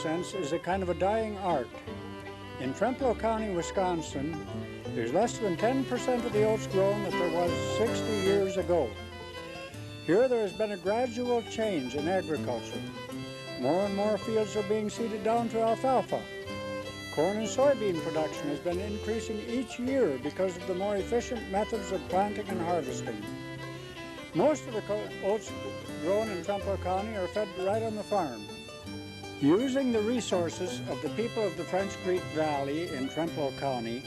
sense, is a kind of a dying art. In Trempealeau County, Wisconsin, there's less than 10% of the oats grown that there was 60 years ago. Here there has been a gradual change in agriculture. More and more fields are being seeded down to alfalfa. Corn and soybean production has been increasing each year because of the more efficient methods of planting and harvesting. Most of the oats grown in Trempealeau County are fed right on the farm. Using the resources of the people of the French Creek Valley in Trempealeau County,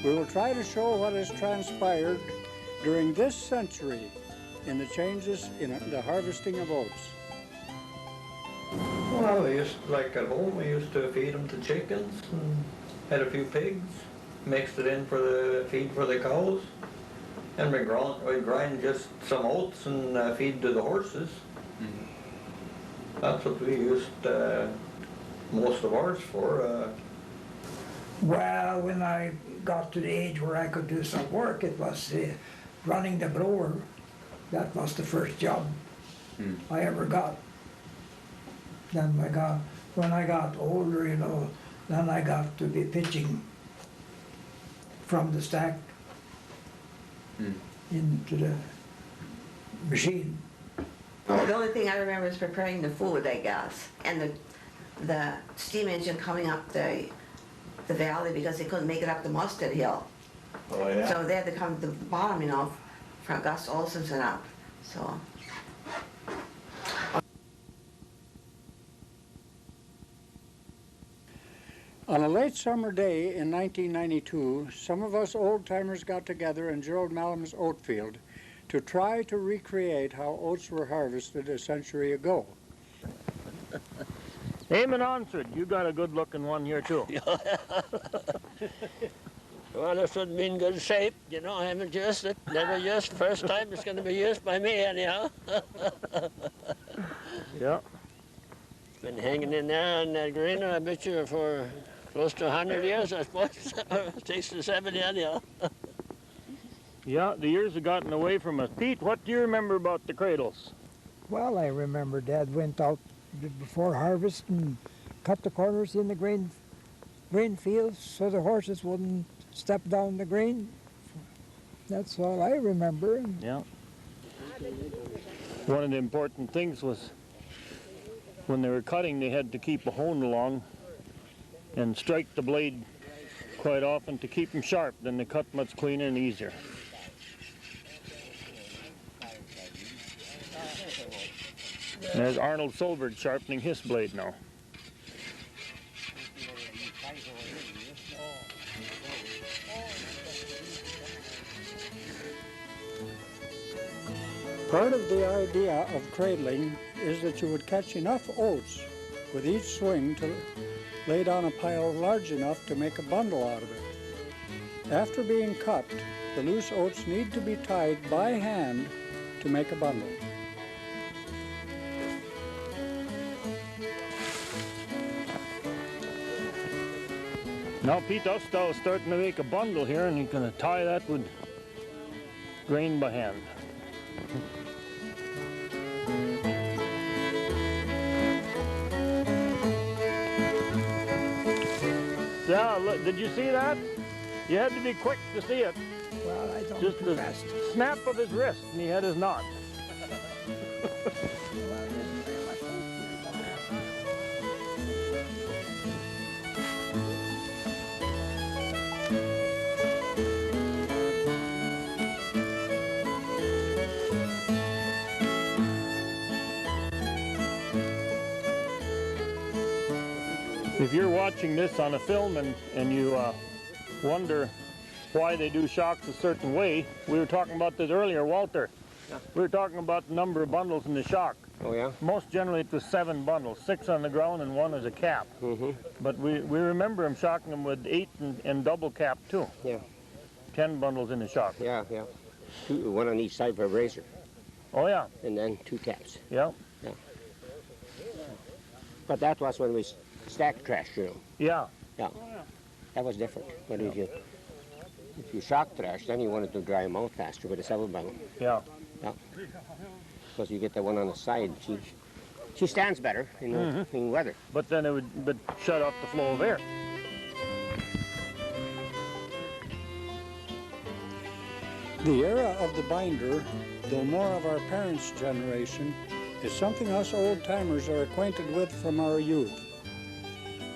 we will try to show what has transpired during this century in the changes in the harvesting of oats. Well, we used, like at home, we used to feed them to chickens and had a few pigs, mixed it in for the feed for the cows, and we'd grind just some oats and feed to the horses. That's what we used most of ours for. Well, when I got to the age where I could do some work, it was running the blower. That was the first job I ever got. Then when I got older, you know, then I got to be pitching from the stack into the machine. The only thing I remember is preparing the food, I guess, and the steam engine coming up the valley because they couldn't make it up the Mustard Hill. Oh, yeah. So they had to come to the bottom, you know, from Gus Olson's and up. So. On a late summer day in 1992, some of us old-timers got together in Don Malum's oat field to try to recreate how oats were harvested a century ago. Eamon Onsred, you got a good-looking one here, too. Well, this would be in good shape. You know, I haven't used it. Never used. First time it's going to be used by me, anyhow. Yeah. Been hanging in there on that greener, I bet you, for close to 100 years, I suppose. 60, 70, anyhow. Yeah, the years have gotten away from us. Pete, what do you remember about the cradles? Well, I remember Dad went out before harvest and cut the corners in the grain fields so the horses wouldn't step down the grain. That's all I remember. Yeah. One of the important things was when they were cutting, they had to keep a hone along and strike the blade quite often to keep them sharp. Then they cut much cleaner and easier. There's Arnold Solberg sharpening his blade now. Part of the idea of cradling is that you would catch enough oats with each swing to lay down a pile large enough to make a bundle out of it. After being cut, the loose oats need to be tied by hand to make a bundle. Now Pete Ustow is starting to make a bundle here, and he's going to tie that with grain by hand. Yeah, look, did you see that? You had to be quick to see it. Well, I don't Just do the fast. snap of his wrist, and he had his knot. If you're watching this on a film and you wonder why they do shocks a certain way, we were talking about this earlier, Walter. Yeah. We were talking about the number of bundles in the shock. Oh, yeah? Most generally it was 7 bundles, 6 on the ground and 1 as a cap. But we remember him shocking them with 8 and double cap too. Yeah. 10 bundles in the shock. Yeah, yeah. 1 on each side for a razor. Oh, yeah. And then 2 caps. Yeah. Yeah. But that was when we stacked trash, you know. Yeah. Yeah. That was different. But if you shock trash, then you wanted to dry them out faster with a 7 bundle. Yeah. Yeah. Because you get the one on the side, She stands better in weather. But then it would shut off the flow of air. The era of the binder, though more of our parents' generation, is something us old-timers are acquainted with from our youth.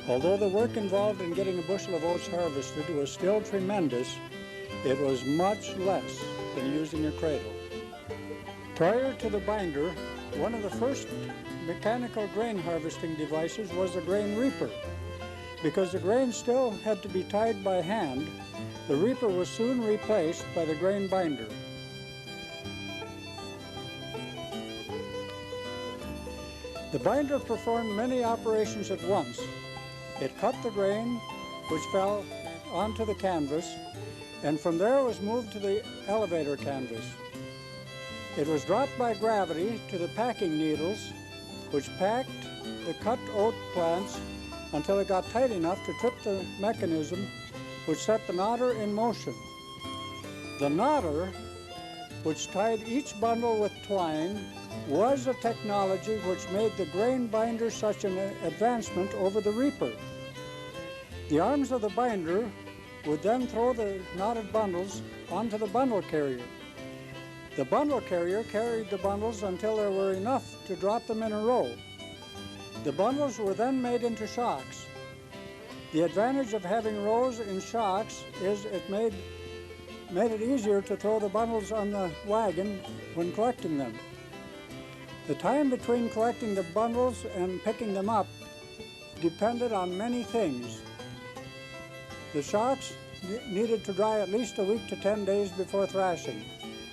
Although the work involved in getting a bushel of oats harvested was still tremendous, it was much less than using a cradle. Prior to the binder, one of the first mechanical grain harvesting devices was the grain reaper. Because the grain still had to be tied by hand, the reaper was soon replaced by the grain binder. The binder performed many operations at once. It cut the grain, which fell onto the canvas, and from there was moved to the elevator canvas. It was dropped by gravity to the packing needles, which packed the cut oat plants until it got tight enough to trip the mechanism, which set the knotter in motion. The knotter, which tied each bundle with twine, was a technology which made the grain binder such an advancement over the reaper. The arms of the binder would then throw the knotted bundles onto the bundle carrier. The bundle carrier carried the bundles until there were enough to drop them in a row. The bundles were then made into shocks. The advantage of having rows in shocks is it made it easier to throw the bundles on the wagon when collecting them. The time between collecting the bundles and picking them up depended on many things. The shocks needed to dry at least a week to 10 days before thrashing,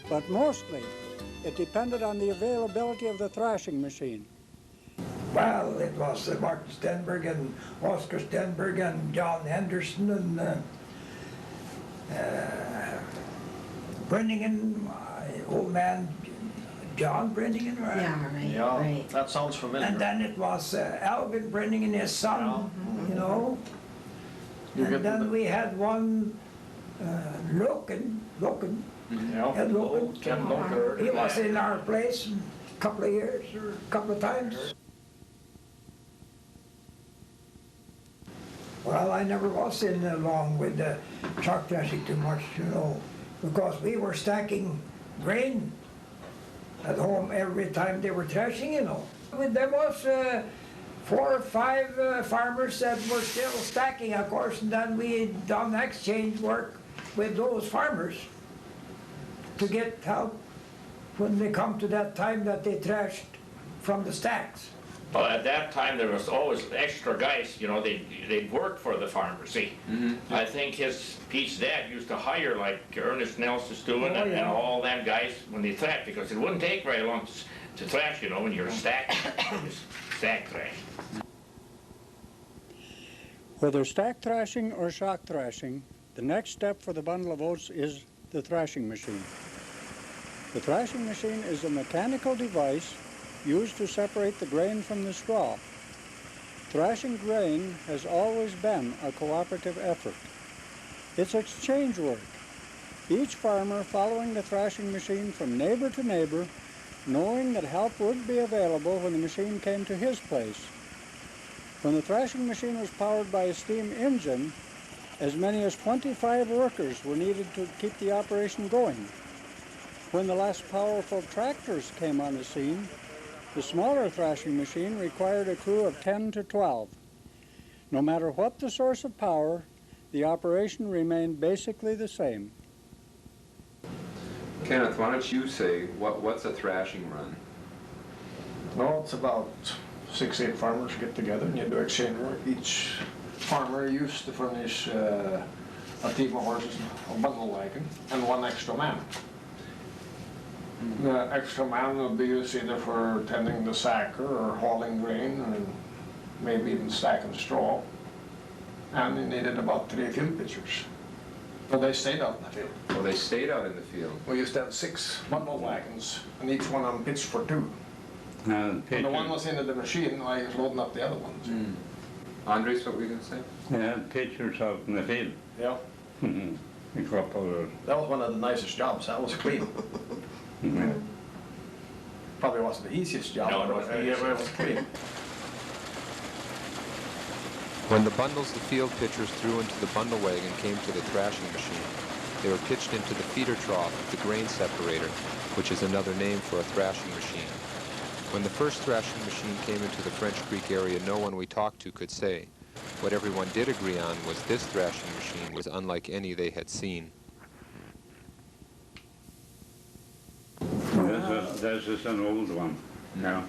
but mostly it depended on the availability of the thrashing machine. Well, it was Martin Stenberg and Oscar Stenberg and John Henderson and Brenningen, old man John Brenningen, right? Yeah, right, Yeah, right. that sounds familiar. And then it was Alvin Brenningen, his son, you know. And then we had one Loken, Yeah, Ed Loken. Ken Loker. He was in our place a couple of years or a couple of times. Well, I never was in along with the truck thrashing too much, you know, because we were stacking grain at home every time they were thrashing, you know. There was 4 or 5 farmers that were still stacking, of course, and then we done exchange work with those farmers to get help when they come to that time that they thrashed from the stacks. Well, at that time, there was always extra guys, you know, they'd work for the farmer, see. I think Pete's dad used to hire like Ernest Nelson's doing and all them guys when they thrashed, because it wouldn't take very long to thrash, you know, when you're stack thrash. Whether stack thrashing or shock thrashing, the next step for the bundle of oats is the thrashing machine. The thrashing machine is a mechanical device used to separate the grain from the straw. Thrashing grain has always been a cooperative effort. It's exchange work, each farmer following the thrashing machine from neighbor to neighbor, knowing that help would be available when the machine came to his place. When the thrashing machine was powered by a steam engine, as many as 25 workers were needed to keep the operation going. When the less powerful tractors came on the scene, the smaller thrashing machine required a crew of 10 to 12. No matter what the source of power, the operation remained basically the same. Kenneth, why don't you say, what's a thrashing run? Well, it's about 6, 8 farmers get together and you do exchange work. Each farmer used to furnish a team of horses, a bundle wagon, and 1 extra man. The extra man will be used either for tending the sacker or hauling grain or maybe even stacking straw. And they needed about 3 field pitchers. But they stayed out in the field. Well, they stayed out in the field. We used to have 6 bundle wagons and each one of them pitched for 2. When the one was into the machine, I was loading up the other ones. Andres, what were you going to say? Yeah, pictures out in the field. Yeah. A couple of That was one of the nicest jobs. That was clean. Probably wasn't the easiest job. No, it wasn't the but easiest. it was clean. When the bundles the field pitchers threw into the bundle wagon came to the thrashing machine, they were pitched into the feeder trough of the grain separator, which is another name for a thrashing machine. When the first thrashing machine came into the French Creek area, no one we talked to could say. What everyone did agree on was this thrashing machine was unlike any they had seen. This is an old one. No.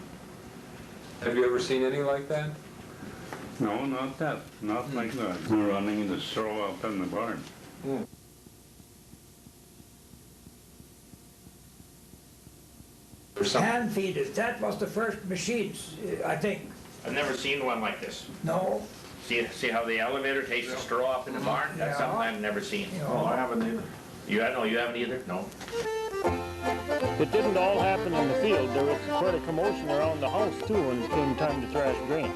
Have you ever seen any like that? No, not that. Not like that. We're running the straw up in the barn. Hand feeders, that was the first machines, I think. I've never seen one like this. No. See how the elevator takes the straw up in the barn? That's something I've never seen. Oh, I haven't either. You haven't either? No. It didn't all happen in the field. There was quite a commotion around the house too when it came time to thrash grain.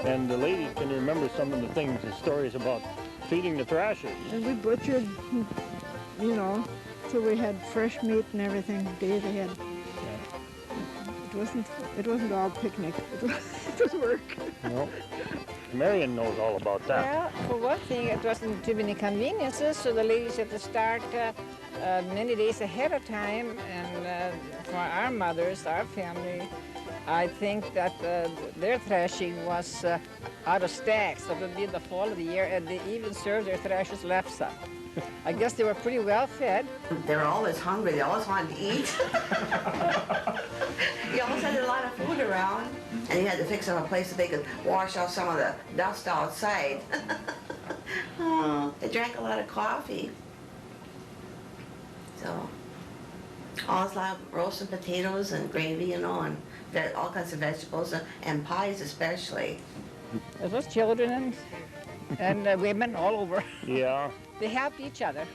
And the ladies can remember some of the things, the stories about feeding the thrashers. And we butchered, you know, so we had fresh meat and everything days ahead. It wasn't all picnic. It was work. No. Marion knows all about that. Well, for one thing, it wasn't too many conveniences, so the ladies had to start many days ahead of time. And for our mothers, our family, I think that their thrashing was out of stacks. So it would be in the fall of the year, and they even served their thrashers lefse. I guess they were pretty well fed. They were always hungry. They always wanted to eat. You always had a lot of food around. And you had to fix them a place that they could wash off some of the dust outside. Oh, they drank a lot of coffee. So, always a lot of roasted potatoes and gravy, you know, and all kinds of vegetables, and pies especially. It was children and women all over. Yeah. They helped each other.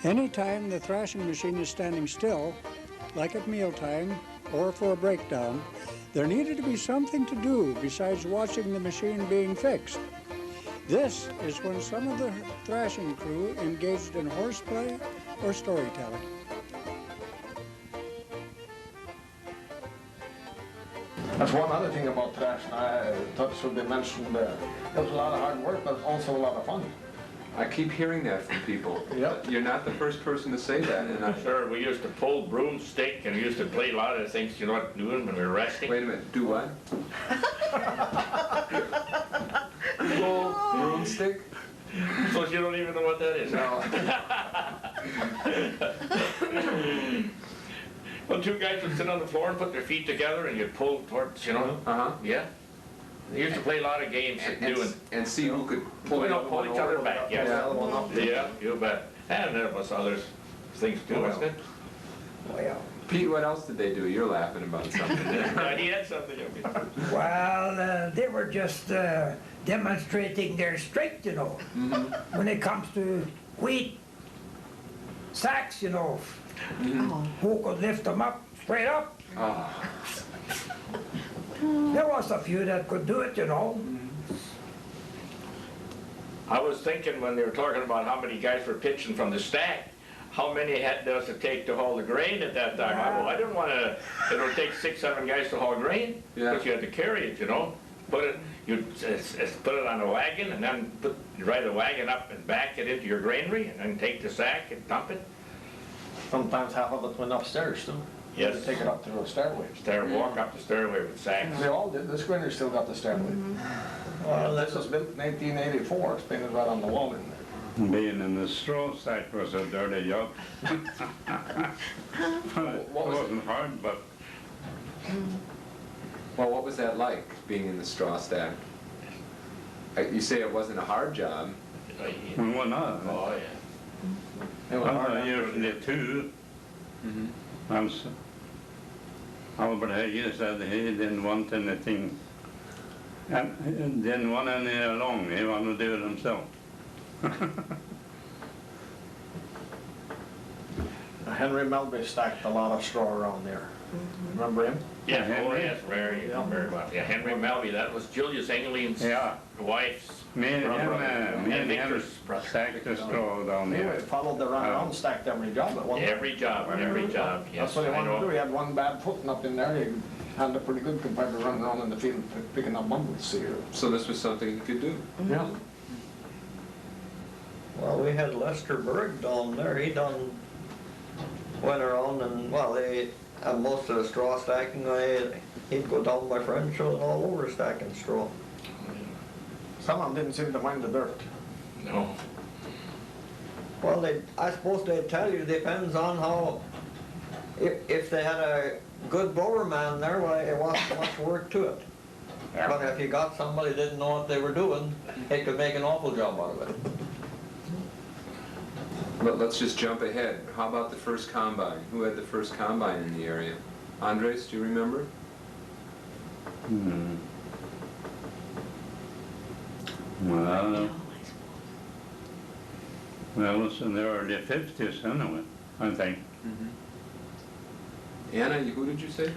Anytime the thrashing machine is standing still, like at mealtime or for a breakdown, there needed to be something to do besides watching the machine being fixed. This is when some of the thrashing crew engaged in horseplay or storytelling. That's one other thing about thrashing. I thought should be mentioned. It was a lot of hard work, but also a lot of fun. I keep hearing that from people. Yep. You're not the first person to say that, and I'm Sure, we used to pull broomstick and we used to play a lot of the things, you know what, doing when we were resting. Wait a minute, do what? Pull broomstick? So you don't even know what that is? No. Well, two guys would sit on the floor and put their feet together and you'd pull towards, you know? Uh-huh. Yeah. They used to play a lot of games and see who could pull each other back, yes. Yeah, You bet. And there was other things too, wasn't it? Well, Pete, what else did they do? You're laughing about something. He had something. well, they were just demonstrating their strength, you know, when it comes to wheat sacks, you know, who could lift them up, straight up. Oh. There was a few that could do it, you know. I was thinking when they were talking about how many guys were pitching from the stack, how many does it take to haul the grain at that time? I didn't want to, it would take 6, 7 guys to haul grain, because you had to carry it, you know. You'd put it on a wagon and then ride the wagon up and back it into your granary and then take the sack and dump it. Sometimes half of it went upstairs too. Yes. You take it up through a stairway. Walk up the stairway with sacks. They all did. This granary still got the stairway. Well, this was built in 1884. It's painted right on the wall in there. Being in the straw stack was a dirty job. It wasn't hard, but... Well, what was that like, being in the straw stack? You say it wasn't a hard job. Well, no. Oh, yeah. It was hard. Usually two. Albert Hagen said he didn't want anything, and didn't want any along. He wanted to do it himself. Henry Melby stacked a lot of straw around there. Remember him? Yeah, oh yes, very well. Yeah, Henry Melby, that was Julius Engeling's wife's Me and And him Victor's brother. stacked the straw down They there. followed the run around, stacked every job at one time. Every job, That's yes, what he I wanted to do. know. He had one bad foot and up in there, he handled it pretty good compared to running around in the field picking up bundles here. So this was something he could do. Yeah. Well, we had Lester Berg down there, he went around and, well, they had most of the straw stacking, he'd go down by French and all over stacking straw. Some of them didn't seem to mind the dirt. No. Well, I suppose they'd tell you, depends on how, if they had a good blower man there, well, it wasn't much work to it. Yeah. But if you got somebody that didn't know what they were doing, they could make an awful job out of it. But let's just jump ahead. How about the first combine? Who had the first combine in the area? Andres, do you remember? Well, I don't know. Well, it was in the early 50s anyway, I think. Anna, who did you say?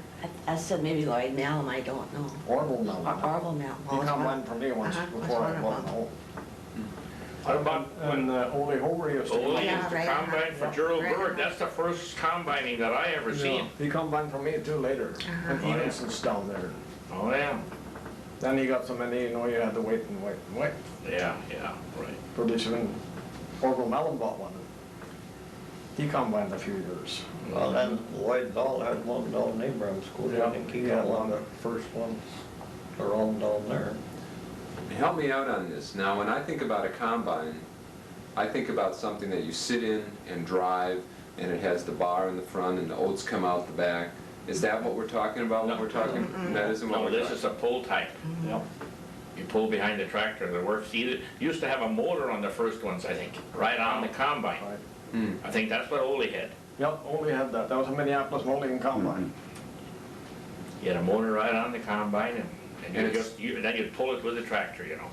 I said maybe Lloyd Malum, I don't know. Orville Malum. Orville Malum. He combined for me once before I wasn't home. What about when Ole Hover used to... Ole Yeah, used to right, combine for Gerald right. Berg? That's the first combining that I ever seen. He combined for me too later, and Edenson's down there. Oh, yeah. Then he got so many, you know, you had to wait and wait and wait. Yeah, right. Pretty soon, Orville Malum bought one. He combined a few years. Well, then Lloyd Dahl had one down in Abraham School, I think he got one of the first ones around down there. Help me out on this. Now, when I think about a combine, I think about something that you sit in and drive, and it has the bar in the front and the oats come out the back. Is that what we're talking about when we're talking? That isn't what No, we're this talking is a pull type. Yep. You pull behind the tractor, the works either, used to have a motor on the first ones, I think, right on the combine. Right. I think that's what Ole had. Yep, Ole had that. That was a Minneapolis molding combine. You had a motor right on the combine, and then you'd pull it with the tractor, you know.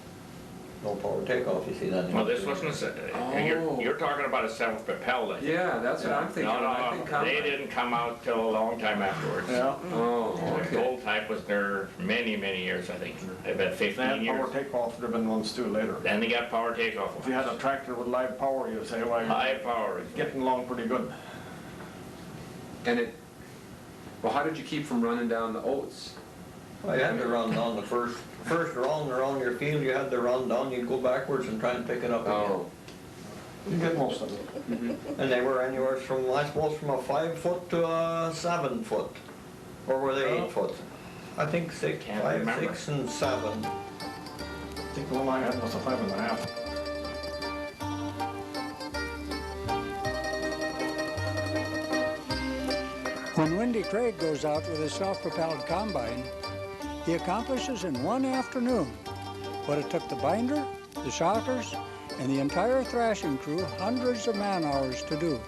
No power takeoff, you see that? Well, this wasn't you're talking about a self-propelled, I think. Yeah, that's what I'm thinking. No, I think they combine. didn't come out till a long time afterwards. Yeah. Oh, The okay. coal type was there many, many years, I think. They've been 15 They had years. power takeoff driven ones too later. Then they got power takeoff. If you had a tractor with live power, you'd say, well, High power. you're getting along pretty good. And well, how did you keep from running down the oats? Well, you had to run down the first round around your field, you had to run down, you'd go backwards and try and pick it up again. Oh. You get most of it. And they were anywhere from, I suppose, from a 5 foot to a 7 foot. Or were they 8 foot? I think 6, Can't 5, remember. 6 and 7. I think the one I had was a 5.5. When Windy Craig goes out with his self-propelled combine, he accomplishes in one afternoon what it took the binder, the shockers, and the entire thrashing crew hundreds of man-hours to do.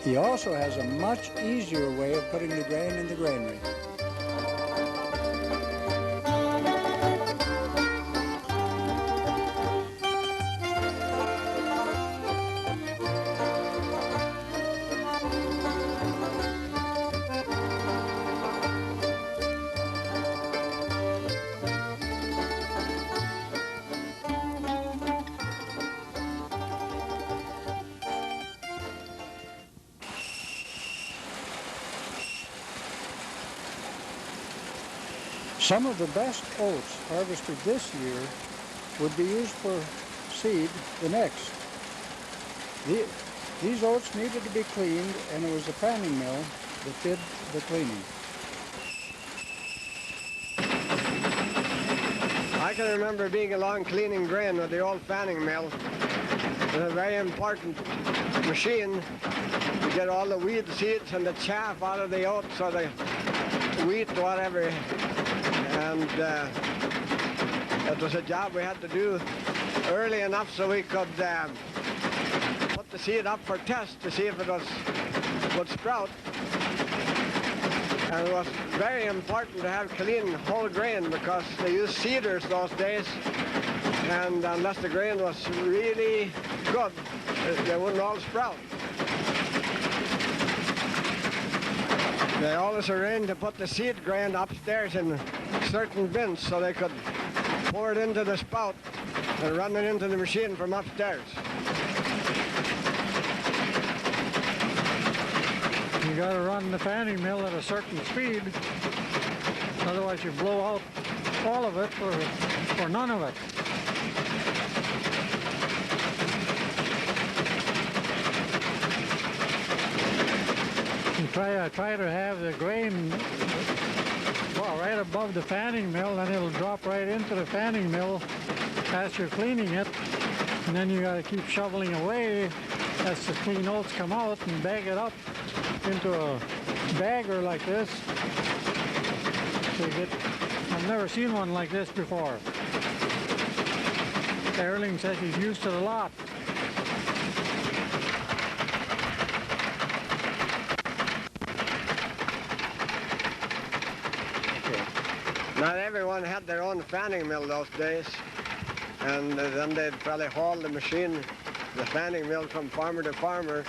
He also has a much easier way of putting the grain in the granary. Some of the best oats harvested this year would be used for seed the next. These oats needed to be cleaned, and it was the fanning mill that did the cleaning. I can remember being along cleaning grain with the old fanning mill. It was a very important machine to get all the weed seeds and the chaff out of the oats or the wheat, whatever. And it was a job we had to do early enough so we could put the seed up for test to see if it would sprout. And it was very important to have clean whole grain because they used seeders those days, and unless the grain was really good, they wouldn't all sprout. They always arranged to put the seed grain upstairs in certain bins so they could pour it into the spout and run it into the machine from upstairs. You got to run the fanning mill at a certain speed, otherwise you blow out all of it or none of it. You try to have the grain right above the fanning mill, then it'll drop right into the fanning mill as you're cleaning it, and then you got to keep shoveling away as the clean oats come out and bag it up into a bagger like this. So you get, I've never seen one like this before. Erling says he's used to it a lot. Not everyone had their own fanning mill those days, and then they'd probably haul the machine, the fanning mill, from farmer to farmer,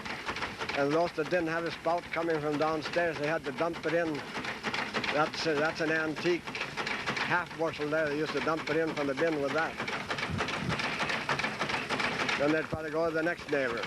and those that didn't have a spout coming from downstairs, they had to dump it in. That's an antique half bushel there. They used to dump it in from the bin with that. Then they'd probably go to the next neighbor.